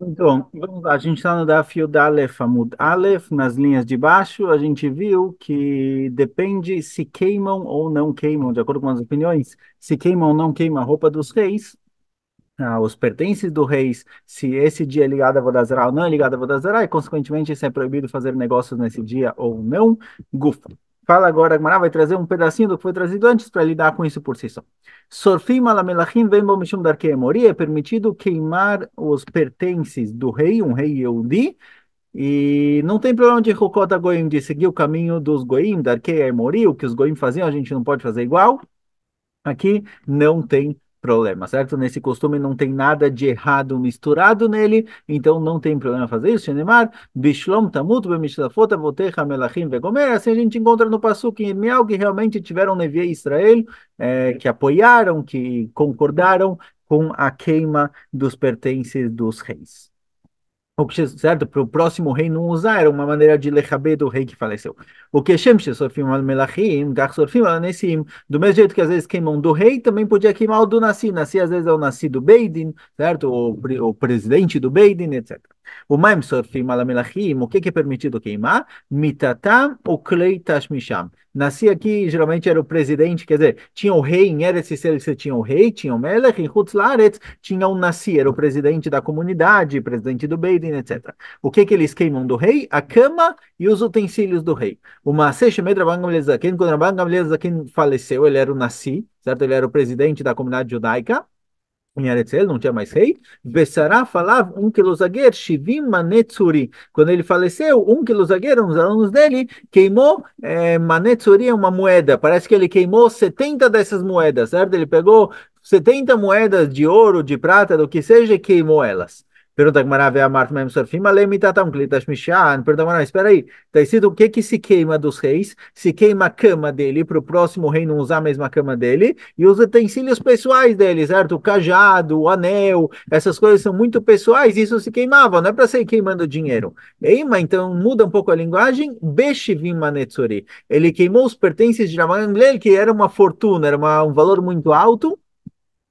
Então, vamos lá, a gente está no Daf Yud Aleph Amud Aleph, nas linhas de baixo, a gente viu que depende se queimam ou não queimam, de acordo com as opiniões, se queimam ou não queimam a roupa dos reis, os pertences do reis, se esse dia é ligado a Vodazara ou não é ligado a Vodazara, e consequentemente se é proibido fazer negócios nesse dia ou não. Gufa. Fala agora, a Gemara vai trazer um pedacinho do que foi trazido antes para lidar com isso por si só. Sorfim alamelachim vem bom mishum darkei mori, é permitido queimar os pertences do rei, um rei Yehudi, e não tem problema de Hukot Goim, de seguir o caminho dos Goim, darkei mori, o que os Goim faziam, a gente não pode fazer igual. Aqui não tem problema, certo? Nesse costume não tem nada de errado misturado nele, então não tem problema fazer isso. Shenemar, Bishlom Tamut, Bemishlafot, Avotecha, Melachim, Vegomer. Assim a gente encontra no Passuque em Irmial que realmente tiveram Neviei Israel, que apoiaram, que concordaram com a queima dos pertences dos reis. O que, certo? Para o próximo rei não usar, era uma maneira de lechaber do rei que faleceu. O que Shem Shesofim al Melachim, Gach Sorfim al Nessim, do mesmo jeito que às vezes queimam do rei, também podia queimar o do Nassi. Nassi às vezes é o Nassi do Beidin, certo? O presidente do Beidin, etc. O Maim Sorfim al Melachim, o que é permitido queimar? Mitatam o Klei Tashmisham. Nasci aqui, geralmente era o presidente, quer dizer, tinha o rei, em Eretz Yisrael você tinha o rei, tinha o Melech, em Chutz Laaretz tinha o Nassi, era o presidente da comunidade, presidente do Beidin, etc. O que eles queimam do rei? A cama e os utensílios do rei. O Maaseh Shemed Rabban Gamliel Zaken, quando Rabban Gamliel Zaken faleceu, ele era o Nassi, certo? Ele era o presidente da comunidade judaica, em Eretz Yisrael, não tinha mais rei. Bessará falava kilozaguer, shivim manetzuri. Quando ele faleceu, kilozaguer, uns alunos dele, queimou manetzuri, é uma moeda. Parece que ele queimou 70 dessas moedas, certo? Ele pegou 70 moedas de ouro, de prata, do que seja, e queimou elas. Pergunta Gemara, a Marta Mem Sorfim, ale mitatam klitash mishan. Pergunta Gemara, espera aí, está escrito o que que se queima dos reis? Se queima a cama dele, para o próximo rei não usar a mesma cama dele, e os utensílios pessoais dele, certo? O cajado, o anel, essas coisas são muito pessoais, isso se queimava, não é para sair queimando dinheiro. Eima, então muda um pouco a linguagem, Beshivim Manetzori. Ele queimou os pertences de Raman Gamliel, que era uma fortuna, era um valor muito alto,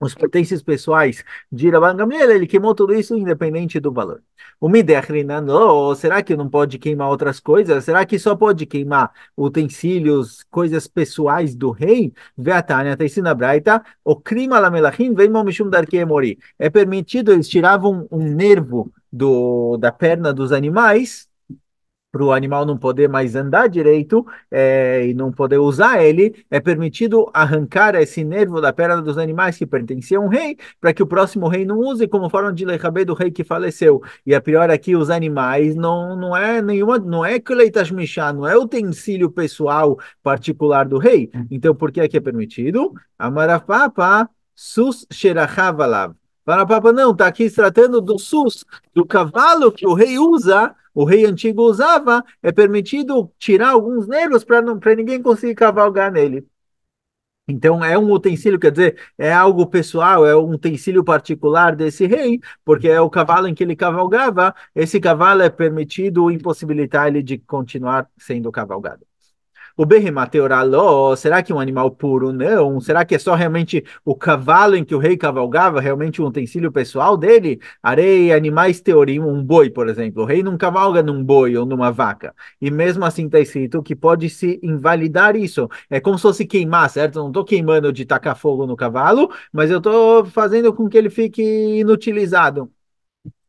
os pertences pessoais de Rabban Gamliel, ele queimou tudo isso independente do valor. O Midechrina, não, será que não pode queimar outras coisas? Será que só pode queimar utensílios, coisas pessoais do rei? Veatania, está ensinando a Braita, o crime lamelachim vem mishum darkei mori. É permitido, eles tiravam um nervo da perna dos animais, para o animal não poder mais andar direito e não poder usar ele, é permitido arrancar esse nervo da perna dos animais que pertencia a um rei, para que o próximo rei não use como forma de lechabé do rei que faleceu. E a pior aqui, os animais não é nenhuma, não é kuleitas mishá, não é utensílio pessoal particular do rei. Então, por que é permitido? Amarafapa sus sherachavalav. Parapapa não, está aqui se tratando do sus, do cavalo que o rei usa, o rei antigo usava, é permitido tirar alguns nervos para ninguém conseguir cavalgar nele. Então, é um utensílio, quer dizer, é algo pessoal, é um utensílio particular desse rei, porque é o cavalo em que ele cavalgava, esse cavalo é permitido impossibilitar ele de continuar sendo cavalgado. O berrimate oraló, será que é um animal puro? Não. Será que é só realmente o cavalo em que o rei cavalgava, realmente um utensílio pessoal dele? Areia, animais teorim, um boi, por exemplo. O rei não cavalga num boi ou numa vaca. E mesmo assim está escrito que pode se invalidar isso. É como se fosse queimar, certo? Eu não estou queimando de tacar fogo no cavalo, mas eu estou fazendo com que ele fique inutilizado.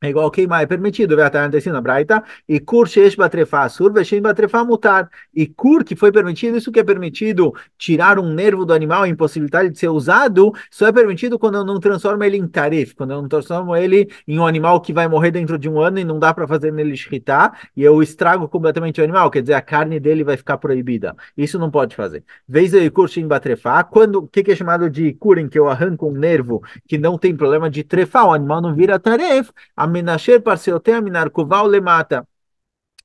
É igual queimar, é permitido, vai estar acontecendo na Braita, e kur shesh batrefá sur, veshem batrefá mutar. E kur, que foi permitido, isso que é permitido, tirar um nervo do animal, impossibilitar ele de ser usado, só é permitido quando eu não transformo ele em tarif, quando eu não transformo ele em um animal que vai morrer dentro de um ano e não dá para fazer nele shritá, e eu estrago completamente o animal, quer dizer, a carne dele vai ficar proibida. Isso não pode fazer. Vez aí kur shem batrefá, quando, o que é chamado de kur, em que eu arranco um nervo que não tem problema de trefar, o animal não vira taref, a menasher parceotea minarkuval lemata.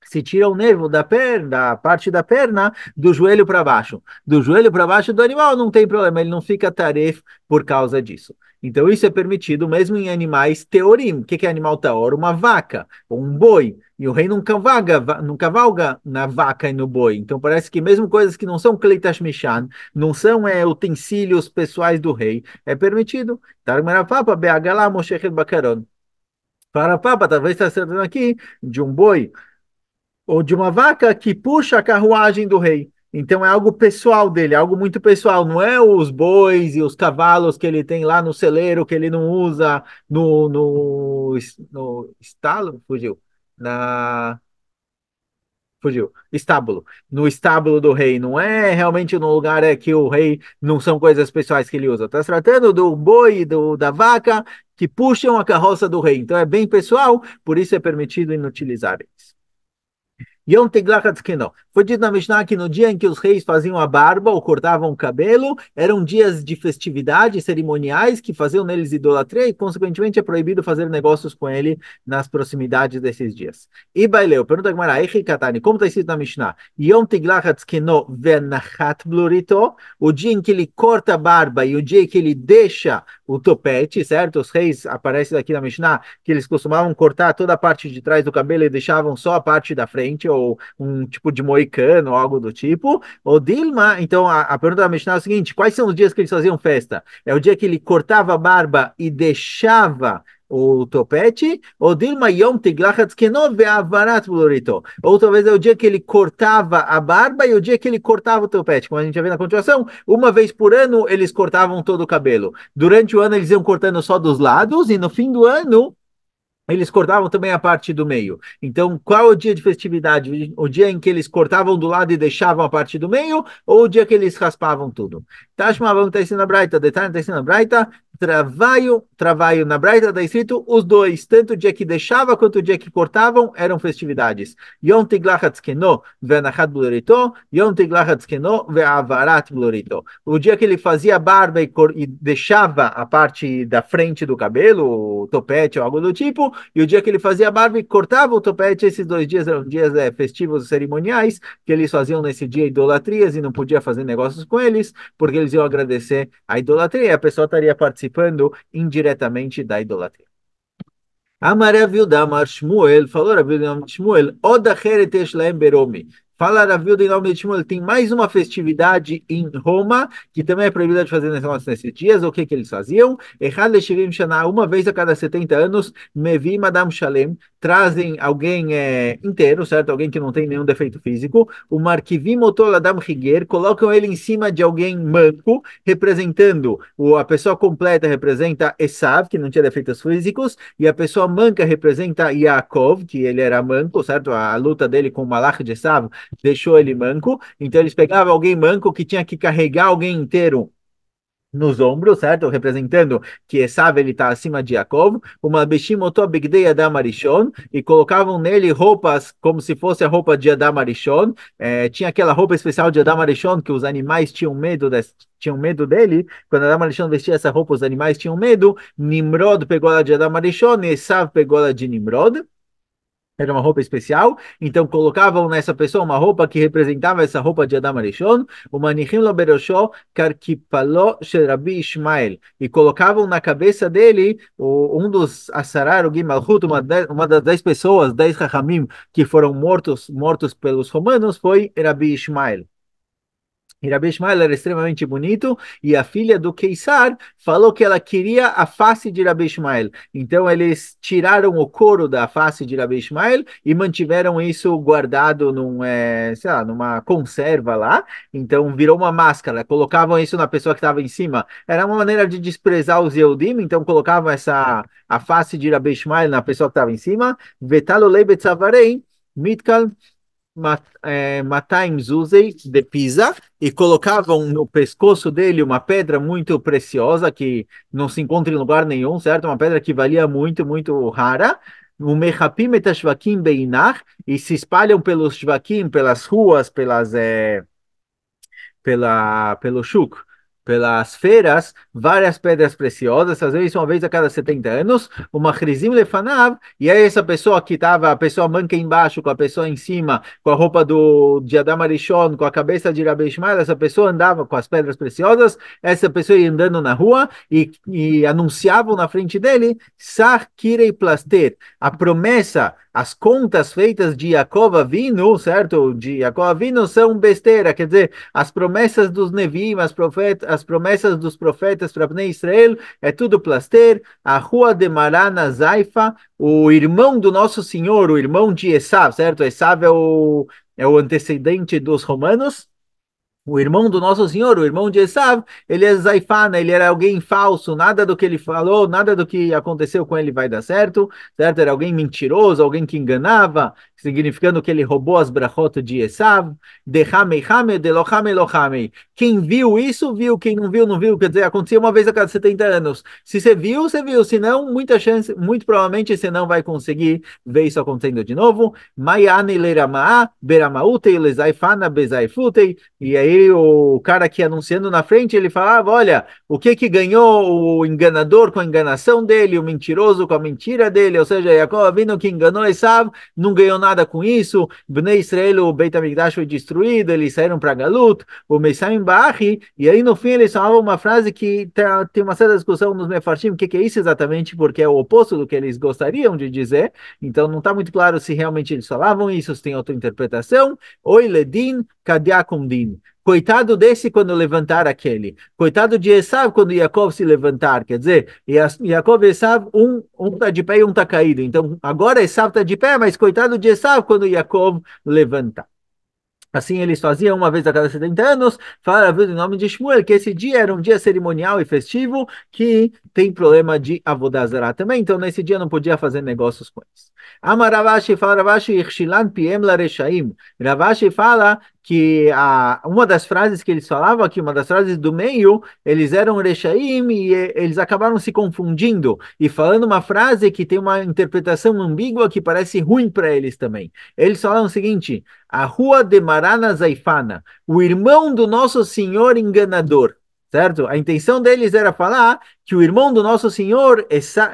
Se tira o nervo da perna, da parte da perna, do joelho para baixo. Do joelho para baixo do animal não tem problema, ele não fica taref por causa disso. Então isso é permitido mesmo em animais teorim. O que é animal taor? Uma vaca ou um boi. E o rei não cavalga na vaca e no boi. Então parece que mesmo coisas que não são kleitas mishan, não são utensílios pessoais do rei, é permitido. Tarmarafapa, be'agala, moshechet bakaron. Para papa, talvez está tratando aqui de um boi ou de uma vaca que puxa a carruagem do rei. Então é algo pessoal dele, algo muito pessoal. Não é os bois e os cavalos que ele tem lá no celeiro que ele não usa no estalo, fugiu. Na Fugiu. Estábulo. No estábulo do rei. Não é realmente no lugar que o rei não são coisas pessoais que ele usa. Está se tratando do boi e da vaca que puxam a carroça do rei. Então é bem pessoal, por isso é permitido inutilizar eles. Yom Teglachat Keno. Foi dito na Mishnah que no dia em que os reis faziam a barba ou cortavam o cabelo, eram dias de festividade, cerimoniais, que faziam neles idolatria e, consequentemente, é proibido fazer negócios com ele nas proximidades desses dias. E Baileu, pergunta a Gemara, Katani, como está escrito na Mishnah? Yom Teglachat Keno venachat blurito, o dia em que ele corta a barba e o dia em que ele deixa o topete, certo? Os reis, aparece aqui na Mishnah, que eles costumavam cortar toda a parte de trás do cabelo e deixavam só a parte da frente, ou um tipo de moicano, ou algo do tipo. O Dilma, então a pergunta da Mishnah é o seguinte: quais são os dias que eles faziam festa? É o dia que ele cortava a barba e deixava o topete, ou Dilma Yom Tiglachat Keno ve'avarat blorito. Ou talvez é o dia que ele cortava a barba e o dia que ele cortava o topete. Como a gente já vê na continuação, uma vez por ano eles cortavam todo o cabelo. Durante o ano eles iam cortando só dos lados e no fim do ano eles cortavam também a parte do meio. Então, qual é o dia de festividade? O dia em que eles cortavam do lado e deixavam a parte do meio, ou o dia que eles raspavam tudo? Tashma, vamos estar ensinando a Braita, detalhe, está ensinando a Braita, travaio na Braita, está escrito os dois, tanto o dia que deixava quanto o dia que cortavam, eram festividades. Yom Tiglachat Keno ve'anachat blorito, Yom Tiglachat Keno ve'avarat blorito. O dia que ele fazia barba e deixava a parte da frente do cabelo, o topete ou algo do tipo, e o dia que ele fazia a barba e cortava o topete, esses 2 dias eram dias festivos cerimoniais, que eles faziam nesse dia idolatrias e não podia fazer negócios com eles, porque eles iam agradecer a idolatria, e a pessoa estaria participando indiretamente da idolatria. Amar Rav Yehuda, Amar Shmuel, falou Rav Yehuda, Shmuel, Oda Cheret Yesh Lahem Beromi. Fala Rav Yehuda em nome de Shmuel, tem mais uma festividade em Roma, que também é proibida de fazer nesses dias. O que que eles faziam? Echad Leshivim Shana, uma vez a cada 70 anos, Mevi Madam Shalem, trazem alguém inteiro, certo? Alguém que não tem nenhum defeito físico. O Markivim Otoladam Higuer, colocam ele em cima de alguém manco, representando, a pessoa completa representa Esav, que não tinha defeitos físicos, e a pessoa manca representa Yaakov, que ele era manco, certo? A luta dele com o Malach de Esav deixou ele manco. Então eles pegavam alguém manco que tinha que carregar alguém inteiro nos ombros, certo? Representando que Esav ele está acima de Yaakov, uma Beshimoto Bigdei Adam Arishon, e colocavam nele roupas como se fosse a roupa de Adam Arishon. Tinha aquela roupa especial de Adam Arishon que os animais tinham medo dele. Quando Adam Arishon vestia essa roupa, os animais tinham medo. Nimrod pegou ela de Adam Arishon e Esav pegou ela de Nimrod. Era uma roupa especial, então colocavam nessa pessoa uma roupa que representava essa roupa de Adam Arishon, o Manichim lo berosho karkipalo shel Rabbi Ishmael, e colocavam na cabeça dele um dos Asarar, o Gimalhut, uma das 10 pessoas, 10 Rahamim, que foram mortos pelos romanos, foi Rabbi Ishmael. E Rabi Ishmael era extremamente bonito, e a filha do Keisar falou que ela queria a face de Rabi Ishmael. Então eles tiraram o couro da face de Rabi Ishmael e mantiveram isso guardado sei lá, numa conserva lá. Então virou uma máscara. Colocavam isso na pessoa que estava em cima. Era uma maneira de desprezar os Yehudim, então colocavam a face de Rabi Ishmael na pessoa que estava em cima. Vetalo leibet savarei, mitkal Mataim Zuzei de Pisa, e colocavam no pescoço dele uma pedra muito preciosa que não se encontra em lugar nenhum, certo? Uma pedra que valia muito, muito rara. O Mechapim et Shvakim Beinar, e se espalham pelos Shvakim, pelas ruas, pelo shuk, pelas feiras, várias pedras preciosas, às vezes uma vez a cada 70 anos, uma chrizim lefanav, e aí essa pessoa que estava, a pessoa manca embaixo, com a pessoa em cima, com a roupa de Adam Arishon, com a cabeça de Rabbi Ishmael, essa pessoa andava com as pedras preciosas, essa pessoa ia andando na rua e anunciavam na frente dele, Sar Kirei Plaster, a promessa as contas feitas de Yaakov Avinu, certo? De Yaakov Avinu são besteira, quer dizer, as promessas dos Nevim, as promessas dos profetas para Bnei Israel, é tudo plaster. A rua de Marana Zaifa, o irmão do nosso Senhor, o irmão de Esav, certo? Esav é o antecedente dos romanos. O irmão do nosso Senhor, o irmão de Esav, ele é Zaifana, ele era alguém falso, nada do que ele falou, nada do que aconteceu com ele vai dar certo, certo? Era alguém mentiroso, alguém que enganava, significando que ele roubou as brachot de Esav, de lohame. Quem viu isso, viu, quem não viu, não viu, quer dizer, acontecia uma vez a cada 70 anos. Se você viu, você viu, se não, muita chance, muito provavelmente você não vai conseguir ver isso acontecendo de novo. Maiane leirama'a, beramautei, lezaifana, bezaifutei, e aí o cara aqui anunciando na frente, ele falava, olha, o que que ganhou o enganador com a enganação dele, o mentiroso com a mentira dele, ou seja, Jacob Avinu que enganou Esav, não ganhou nada com isso, Bnei Israel, o Beit HaMikdash foi destruído, eles saíram para Galut, o Mesaim Ba'achi, e aí no fim eles falavam uma frase que tem uma certa discussão nos Mefarshim, o que que é isso exatamente, porque é o oposto do que eles gostariam de dizer, então não está muito claro se realmente eles falavam isso, se tem outra interpretação, Oi Ledin, Kadiakum Din. Coitado desse quando levantar aquele. Coitado de Esav quando Yaakov se levantar. Quer dizer, Yaakov e Esav, um está de pé e um está caído. Então, agora Esav está de pé, mas coitado de Esav quando Yaakov levantar. Assim eles faziam uma vez a cada 70 anos, falaram em nome de Shmuel, que esse dia era um dia cerimonial e festivo, que tem problema de Avodah Zarah também, então nesse dia não podia fazer negócios com eles. Amar Ravashi, fala Ravashi, Irshilan Piem Lareshaim. Ravashi fala que uma das frases que eles falavam aqui, uma das frases do meio, eles eram Reshaim e eles acabaram se confundindo e falando uma frase que tem uma interpretação ambígua que parece ruim para eles também. Eles falaram o seguinte, a rua de Marana Zaifana, o irmão do nosso senhor enganador, certo? A intenção deles era falar que o irmão do nosso senhor,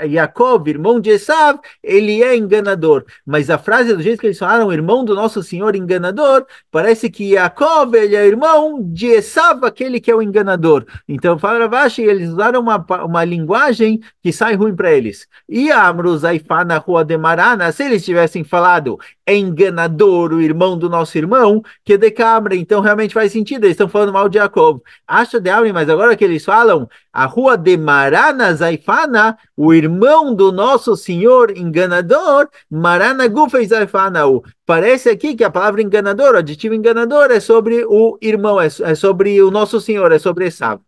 Yaakov, irmão de Esav, ele é enganador. Mas a frase, do jeito que eles falaram, irmão do nosso senhor enganador, parece que Yaakov, ele é irmão de Esav, aquele que é o enganador. Então, fala Ravashi, eles usaram uma linguagem que sai ruim para eles. E a Amru Zaifá na rua de Marana, se eles tivessem falado é enganador, o irmão do nosso irmão, que de cabra, então realmente faz sentido, eles estão falando mal de Yaakov. Acha de Amri, mas agora que eles falam a rua de Marana Zaifana, o irmão do nosso senhor enganador, Marana Gufei Zaifana. Parece aqui que a palavra enganador, o adjetivo enganador, é sobre o irmão, é sobre o nosso senhor, é sobre Esav.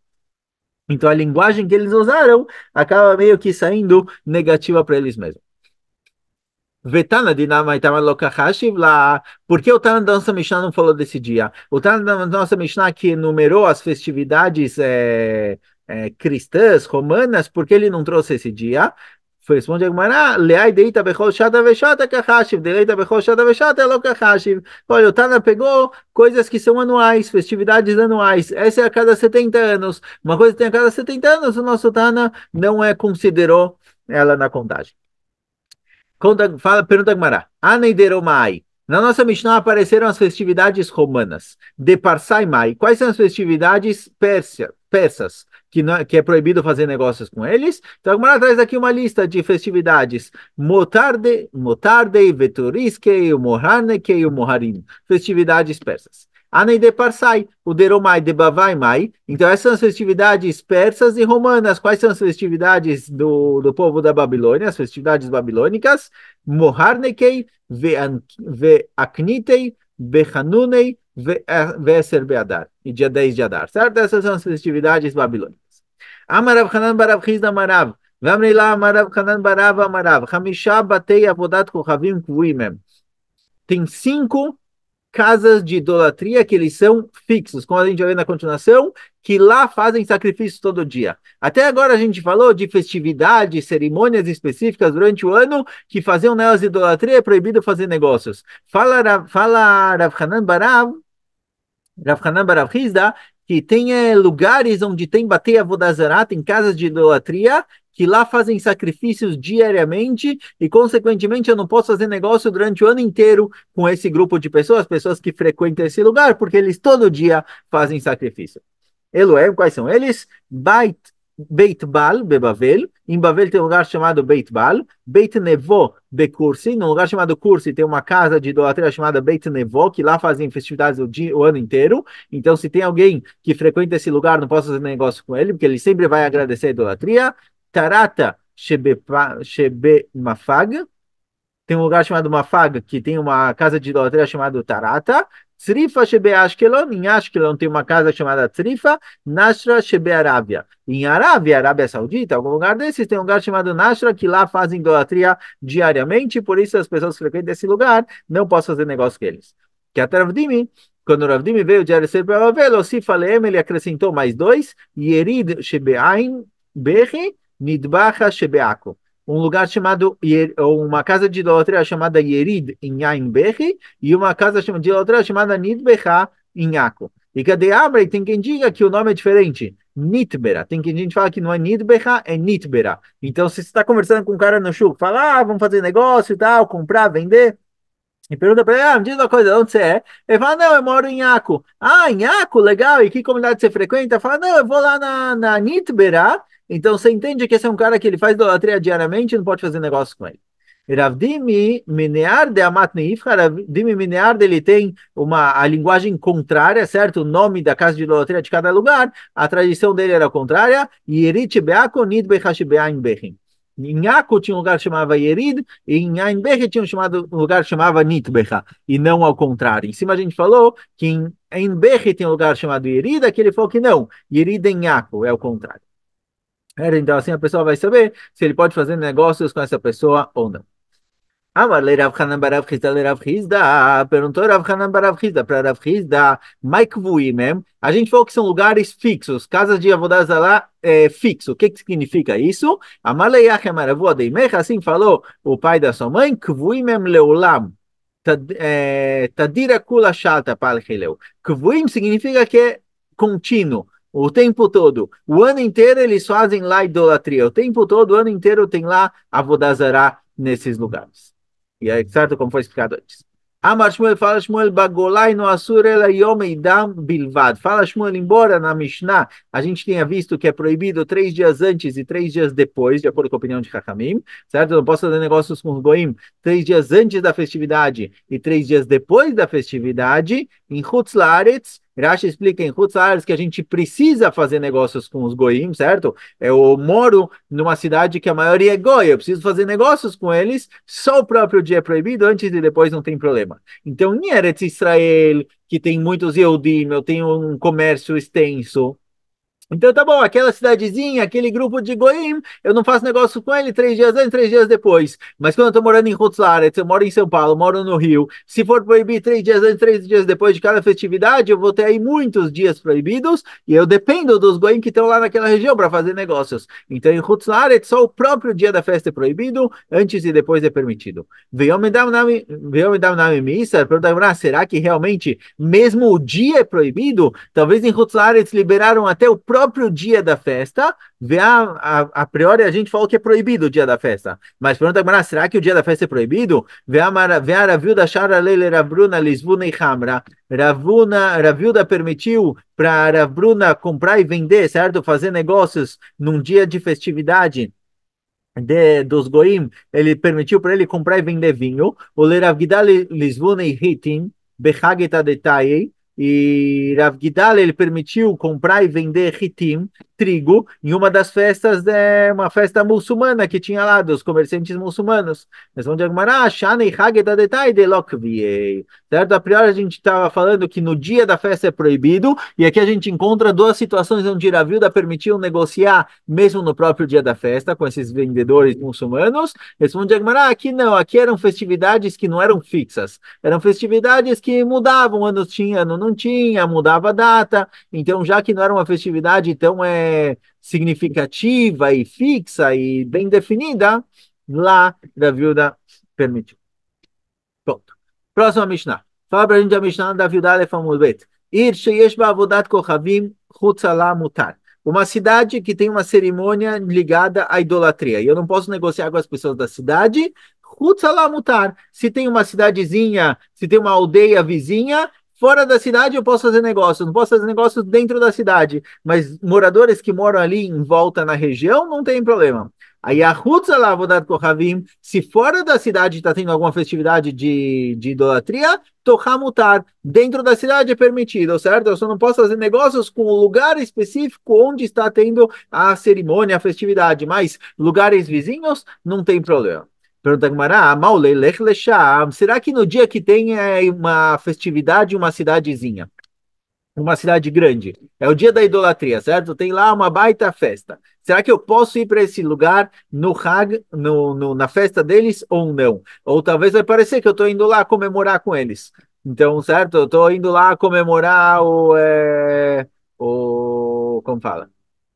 Então a linguagem que eles usaram acaba meio que saindo negativa para eles mesmos. Vetana dinamaitama lokachashiv lá. Por que o Tana da nossa Mishnah não falou desse dia? O Tana da nossa Mishnah que enumerou as festividades cristãs, romanas, por que ele não trouxe esse dia? Responde a Gemara, leai deita bechol shata veshata kachashiv, deleita bechol shata veshata lokachashiv. Olha, o Tana pegou coisas que são anuais, festividades anuais. Essa é a cada 70 anos. Uma coisa que tem a cada 70 anos, o nosso Tana não considerou ela na contagem. Pergunta Gmará. Aneideromai. Na nossa Mishnah apareceram as festividades romanas. De Parsai Mai. Quais são as festividades persas? Que é proibido fazer negócios com eles. Então, a Gmará traz aqui uma lista de festividades. Motarde, Veturiskei, o Moharnekei e o Moharim. Festividades persas. Anei de Parsai, o Deromai de Bavai Mai. Então, essas são as festividades persas e romanas. Quais são as festividades do povo da Babilônia? As festividades babilônicas. Moharnekei, Ve'aknitei, Behanunei, Ve'eser Be'adar. E dia 10 de Adar, certo? Essas são as festividades babilônicas. Amarav Hanan Barav Chizda Marav. Vamrei lá, Amarav Hanan Barav Amarav. Hamisha Batei Avodat Kochavim Kvuimem. Tem 5 casas de idolatria que eles são fixos, como a gente vai ver na continuação, que lá fazem sacrifícios todo dia. Até agora a gente falou de festividades, cerimônias específicas durante o ano que faziam nelas de idolatria, é proibido fazer negócios. Fala Rav Hanan Barav Hizda, que tem lugares onde tem Batei Avodah Zarah, tem casas de idolatria, que lá fazem sacrifícios diariamente e, consequentemente, eu não posso fazer negócio durante o ano inteiro com esse grupo de pessoas que frequentam esse lugar, porque eles todo dia fazem sacrifício. Eloé, quais são eles? Beit Bal, Bebavel. Em Bavel tem um lugar chamado Beit Bal. Beit Nevo, Bekursi. Num lugar chamado Kursi tem uma casa de idolatria chamada Beit Nevo, que lá fazem festividades o ano inteiro. Então, se tem alguém que frequenta esse lugar, não posso fazer negócio com ele, porque ele sempre vai agradecer a idolatria. Tarata Shebe Mafag. Tem um lugar chamado Mafag, que tem uma casa de idolatria chamada Tarata. Tzrifa Shebe Ashkelon, em Ashkelon tem uma casa chamada Tzrifa. Nashra Shebe Arábia. Em Arábia, Arábia Saudita, algum lugar desses, tem um lugar chamado Nashra, que lá fazem idolatria diariamente, por isso as pessoas que frequentam esse lugar não posso fazer negócio com eles. Que até Ravdimi, quando o Ravdimi veio de Erecer para Bavel, Osifa Leem, ele acrescentou mais dois, Yerid Shebeain Bechi, Nidbacha Shebeako, um lugar chamado, uma casa de idolatria chamada Yerid em Ain Bechi e uma casa de idolatria chamada Nidbecha em Yako. E cadê Amrei? Tem quem diga que o nome é diferente. Nitbera. Tem quem gente fala que não é Nidbecha, é Nitbera. Então, se você está conversando com um cara no Shuk, fala, vamos fazer negócio e tal, comprar, vender. E pergunta para ele, me diz uma coisa, onde você é? Ele fala, não, eu moro em Yaco. Ah, em Yaco, legal, e que comunidade você frequenta? Fala, não, eu vou lá na Nitberá. Então você entende que esse é um cara que ele faz idolatria diariamente e não pode fazer negócio com ele. E Ravdimi Minear de Amat Neifcha, Ravdimi Minear, ele tem a linguagem contrária, certo? O nome da casa de idolatria de cada lugar, a tradição dele era contrária. Yerit Beako Nidbecha Be'ain Bechin. Em Yaco tinha um lugar que chamava Yerid, e em Ain Beche tinha um lugar que chamava Nitbecha, e não ao contrário. Em cima a gente falou que em Ain Beche tem um lugar chamado Yerid, aqui ele falou que não, Yerid em Yaco, é o contrário. Então assim a pessoa vai saber se ele pode fazer negócios com essa pessoa ou não. Amarle Rav Hanan Barav Chizda le Rav Chizda. Perguntou Rav Hanan Barav Chizda para Rav Chizda. Maikvuimem. A gente falou que são lugares fixos, casas de Avodah Zarah fixo. O que que significa isso? Amarle Yachem Aravu Adeimecha. Assim falou o pai da sua mãe. Kvuimem leolam. Tadira kula shalta palchileu. Kvuim significa que é contínuo. O tempo todo. O ano inteiro eles fazem lá idolatria. O tempo todo, o ano inteiro tem lá Avodah Zarah nesses lugares. E é certo como foi explicado antes. Amar Shmuel, fala Shmuel, Bagolai no Asur ela Yom Eidam Bilvad. Fala Shmuel, embora na Mishnah a gente tenha visto que é proibido 3 dias antes e 3 dias depois, de acordo com a opinião de Hakamim, certo? Eu não posso fazer negócios com os Goim 3 dias antes da festividade e 3 dias depois da festividade. Em Chutz Laaretz, Rashi explica em Chutz Laaretz que a gente precisa fazer negócios com os Goim, certo? Eu moro numa cidade que a maioria é Goi, eu preciso fazer negócios com eles, só o próprio dia é proibido, antes e depois não tem problema. Então, em Eretz Israel, que tem muitos Yehudim, eu tenho um comércio extenso. Então tá bom, aquela cidadezinha, aquele grupo de Goim, eu não faço negócio com ele 3 dias antes, 3 dias depois. Mas quando eu tô morando em Chutz Laaretz, eu moro em São Paulo, moro no Rio, se for proibir 3 dias antes, 3 dias depois de cada festividade, eu vou ter aí muitos dias proibidos e eu dependo dos Goim que estão lá naquela região para fazer negócios. Então em Chutz Laaretz, só o próprio dia da festa é proibido, antes e depois é permitido. Será que realmente mesmo o dia é proibido? Talvez em Chutz Laaretz liberaram até o próprio dia da festa, a priori a gente falou que é proibido o dia da festa, mas pergunta agora, será que o dia da festa é proibido? Ravilda Shara Leile Rabruna Lisvuna e Hamra. Ravilda permitiu para Rabruna comprar e vender, certo? Fazer negócios num dia de festividade dos Goim, ele permitiu para ele comprar e vender vinho. O Rav Gidal Lisvuna e Hitin, Bechageta Detaye. E Rav Gidal, ele permitiu comprar e vender hitim, trigo, em uma das festas, uma festa muçulmana que tinha lá, dos comerciantes muçulmanos. Mas onde Agmará, Shanei Hageda Detai de Lokviei. Certo? A priori a gente estava falando que no dia da festa é proibido, e aqui a gente encontra duas situações onde Ravilda permitiu negociar mesmo no próprio dia da festa com esses vendedores muçulmanos. Responde Agmará, aqui não, aqui eram festividades que não eram fixas, eram festividades que mudavam, anos tinha, ano não tinha, mudava a data, então já que não era uma festividade tão significativa e fixa e bem definida, lá da viúva permitiu. Pronto. Próxima Mishnah. Fala pra gente a Mishnah da viúva Alefamulbet. Ir sheyesh ba'avodat kochavim chutz ala mutar. Uma cidade que tem uma cerimônia ligada à idolatria. E eu não posso negociar com as pessoas da cidade. Chutz ala mutar. Se tem uma cidadezinha, se tem uma aldeia vizinha, fora da cidade eu posso fazer negócios, não posso fazer negócios dentro da cidade, mas moradores que moram ali em volta na região, não tem problema. Aí a Hutza lá, Avodat Kohavim, se fora da cidade está tendo alguma festividade de idolatria, Tochá mutar. Dentro da cidade é permitido, certo? Eu só não posso fazer negócios com o lugar específico onde está tendo a cerimônia, a festividade, mas lugares vizinhos não tem problema. Pergunta Gamara, Maule, Lech Lesham, será que no dia que tem uma festividade, uma cidadezinha, uma cidade grande, é o dia da idolatria, certo? Tem lá uma baita festa. Será que eu posso ir para esse lugar no Hag, na festa deles ou não? Ou talvez vai parecer que eu estou indo lá comemorar com eles. Então, certo? Eu estou indo lá comemorar como fala?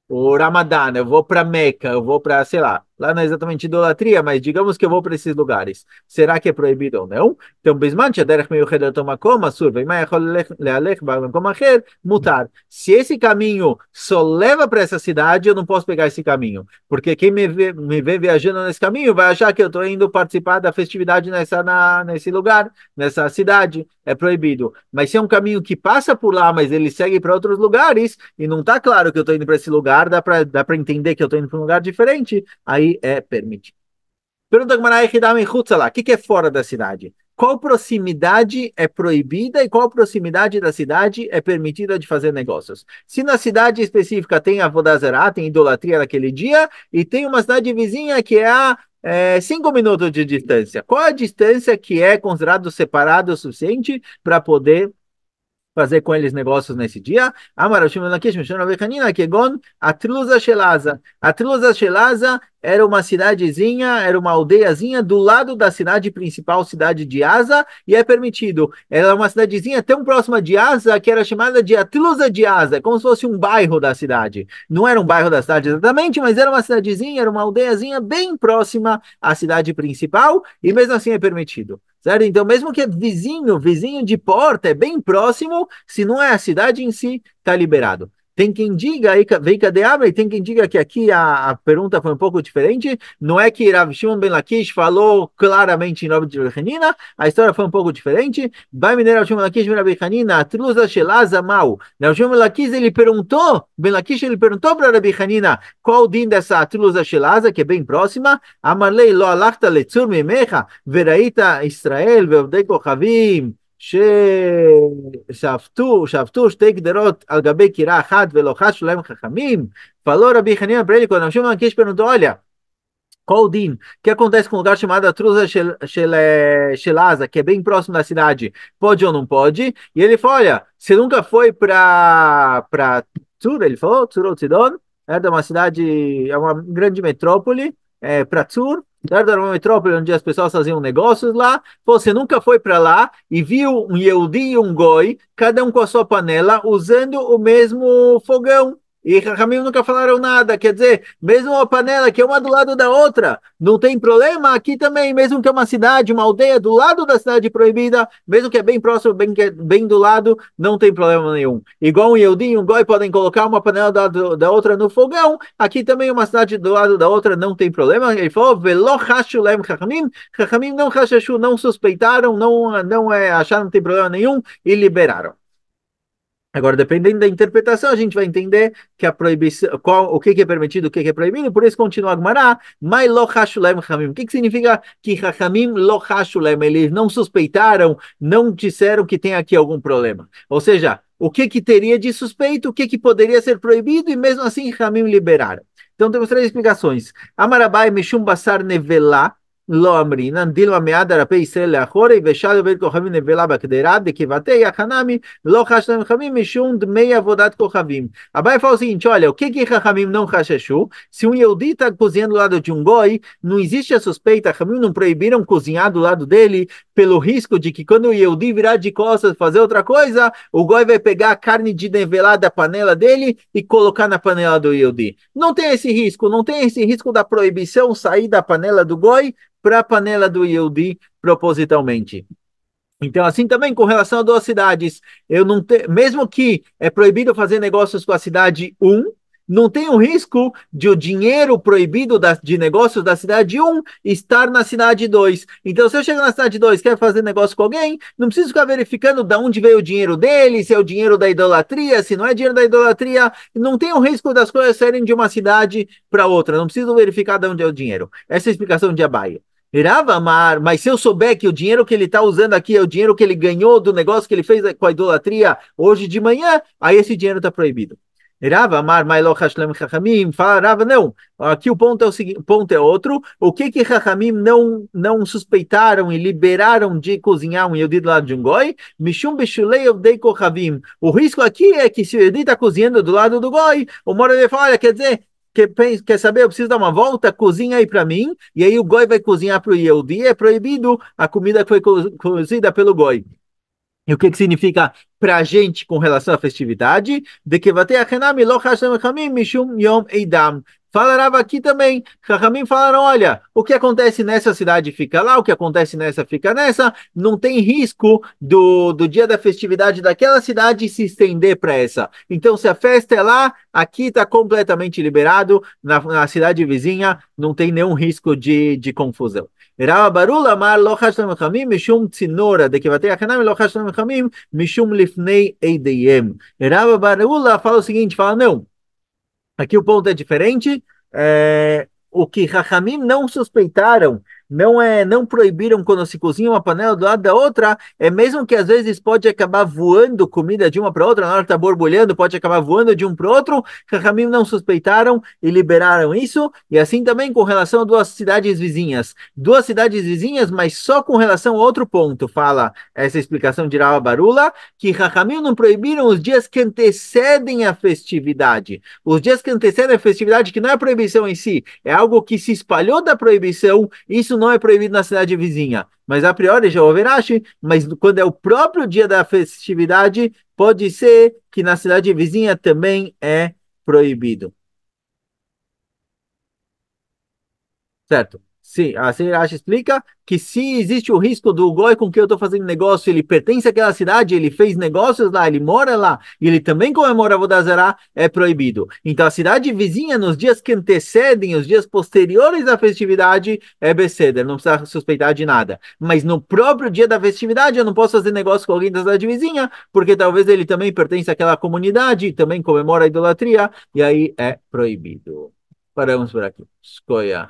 O Ramadã, eu vou para Meca, eu vou para, sei lá não é exatamente idolatria, mas digamos que eu vou para esses lugares. Será que é proibido ou não? Então, Bisman, Derech Meyuchedet Tomakom, Asur, Veimai Echol Lealech Ba'Makom Acher, Mutar. Se esse caminho só leva para essa cidade, eu não posso pegar esse caminho, porque quem me vê viajando nesse caminho vai achar que eu estou indo participar da festividade nesse lugar, nessa cidade, é proibido. Mas se é um caminho que passa por lá, mas ele segue para outros lugares, e não está claro que eu estou indo para esse lugar, dá para entender que eu estou indo para um lugar diferente, aí é permitido. Pergunta Gamara Echidam lá, o que é fora da cidade? Qual proximidade é proibida e qual proximidade da cidade é permitida de fazer negócios? Se na cidade específica tem Avodazerá, tem idolatria naquele dia, e tem uma cidade vizinha que é a 5 minutos de distância. Qual a distância que é considerado separado o suficiente para poder fazer com eles negócios nesse dia? A Triluza Shelaza era uma cidadezinha, era uma aldeiazinha do lado da cidade principal, cidade de Asa, e é permitido. Era uma cidadezinha tão próxima de Asa que era chamada de Atlusa de Asa, como se fosse um bairro da cidade. Não era um bairro da cidade exatamente, mas era uma cidadezinha, era uma aldeiazinha bem próxima à cidade principal, e mesmo assim é permitido. Certo? Então, mesmo que é vizinho de porta, é bem próximo, se não é a cidade em si, está liberado. Tem quem diga, aí vem cadê e tem quem diga que aqui a pergunta foi um pouco diferente. Não é que Rav Shimon ben Lakish falou claramente em nome de Rabi Hanina, a história foi um pouco diferente. Vai minerar Rav Shimon ben Lakish ben Rabi Hanina, Truza Shelaza Mal. Rav Shimon ben Lakish ben Lakish ele perguntou para Rabi Hanina qual o din dessa Truza Shelaza, que é bem próxima. Amarlei lo alachta letzur mimecha, veraita Israel, ve'odei kochavim. ששפטו שתי גדרות על גבי קירה אחת ולא חשו להם חכמים, falou Rabi Hanina para ele, quando Rav Shimon Lakish perguntou, olha, qual o din? O que acontece com um lugar chamado Truza Shelaza, que é bem próximo da cidade? Pode ou não pode? E ele falou, olha, você nunca foi para Tzur, ele falou, Tzur ou Tzidon, é uma cidade, é uma grande metrópole, para Tzur, era uma metrópole onde as pessoas faziam negócios lá. Você nunca foi para lá e viu um Yehudi e um Goi, cada um com a sua panela, usando o mesmo fogão. E Rahamim nunca falaram nada, quer dizer, mesmo uma panela que é uma do lado da outra, não tem problema. Aqui também, mesmo que é uma cidade, uma aldeia do lado da cidade proibida, mesmo que é bem próximo, bem do lado, não tem problema nenhum. Igual um Yehudi e um Goi podem colocar uma panela da outra no fogão, aqui também uma cidade do lado da outra, não tem problema. Ele falou, Velo Hashu Lem Chachamim, Chachamim não Hashashu, não suspeitaram, não acharam que não tem problema nenhum e liberaram. Agora, dependendo da interpretação, a gente vai entender que a proibição, o que é permitido, o que é proibido, por isso continua a Gemara, mas lo hashulem chamim. O que significa que Chachamim lo hashulem? Eles não suspeitaram, não disseram que tem aqui algum problema. Ou seja, o que teria de suspeito, o que poderia ser proibido, e mesmo assim Chachamim liberaram. Então temos 3 explicações. Amarabai mishum basar nevelá, לא אמרינן, דילמה מיד הרפא ישראל לאחורי, ושאלו בית כוכבים נבלה בקדרה, דקבתי החנמי, לא חש להם חכמים משום דמי עבודת כוכבים. Abai fala o seguinte, olha, o que Chachamim não rachachou? Se um Yehudi está cozinhando do lado de um goi, não existe a suspeita, Chachamim não proibiram cozinhar do lado dele, pelo risco de que quando o Yehudi virar de costas fazer outra coisa, o goi vai pegar a carne de nevelá da panela dele e colocar na panela do Yehudi. Não tem esse risco, não tem esse risco da proibição sair da panela do goi para a panela do Yehudi propositalmente. Então, assim também com relação a 2 cidades, eu não mesmo que é proibido fazer negócios com a cidade 1, não tem o risco de o dinheiro proibido de negócios da cidade um estar na cidade 2. Então, se eu chego na cidade 2 e quero fazer negócio com alguém, não preciso ficar verificando de onde veio o dinheiro dele, se é o dinheiro da idolatria, se não é dinheiro da idolatria. Não tem o risco das coisas saírem de uma cidade para outra. Não preciso verificar de onde é o dinheiro. Essa é a explicação de Abaye. Rava, mas se eu souber que o dinheiro que ele está usando aqui é o dinheiro que ele ganhou do negócio que ele fez com a idolatria hoje de manhã, aí esse dinheiro está proibido. Rava, fala Rava, não. Aqui o ponto é o seguinte, o ponto é outro. O que que Chachamim não suspeitaram e liberaram de cozinhar um Yehudi do lado de um goi? Mishum beshulei ovdei kochavim. O risco aqui é que se o Yehudi está cozinhando do lado do goi, o Moradei fala, olha, quer dizer, quer saber? Eu preciso dar uma volta, cozinha aí para mim, e aí o goi vai cozinhar para o Yehudi, é proibido a comida que foi cozida pelo goi. E o que que significa para a gente com relação à festividade? De que vai ter a mishum yom eidam. Falarava aqui também, Chachamim falaram, olha, o que acontece nessa cidade fica lá, o que acontece nessa fica nessa, não tem risco do dia da festividade daquela cidade se estender para essa. Então, se a festa é lá, aqui está completamente liberado, na cidade vizinha não tem nenhum risco de confusão. רב ברול אמר לא חש למחמים משום צינורה דכבתי החנם לא חש למחמים משום לפני eideiem. Rava Barula fala o seguinte, fala não, aqui o ponto é diferente. O que Rahamim não suspeitaram, não proibiram quando se cozinha uma panela do lado da outra, é mesmo que às vezes pode acabar voando comida de uma para outra, na hora que está borbulhando, pode acabar voando de um para outro. Rahamim não suspeitaram e liberaram isso, e assim também com relação a duas cidades vizinhas, mas só com relação a outro ponto, fala essa explicação de Rava Barula, que Rahamim não proibiram os dias que antecedem a festividade. Os dias que antecedem a festividade, que não é proibição em si, é algo que se espalhou da proibição, isso não é proibido na cidade vizinha. Mas a priori já houve Rashi, mas quando é o próprio dia da festividade, pode ser que na cidade vizinha também é proibido. Certo? Sim, a Sirachi explica que se existe o risco do goi com quem eu estou fazendo negócio, ele pertence àquela cidade, ele fez negócios lá, ele mora lá, e ele também comemora a Vodazara, é proibido. Então a cidade vizinha, nos dias que antecedem, os dias posteriores à festividade, é Beceder, não precisa suspeitar de nada. Mas no próprio dia da festividade, eu não posso fazer negócio com alguém da cidade vizinha, porque talvez ele também pertence àquela comunidade, também comemora a idolatria, e aí é proibido. Paramos por aqui. Escolha.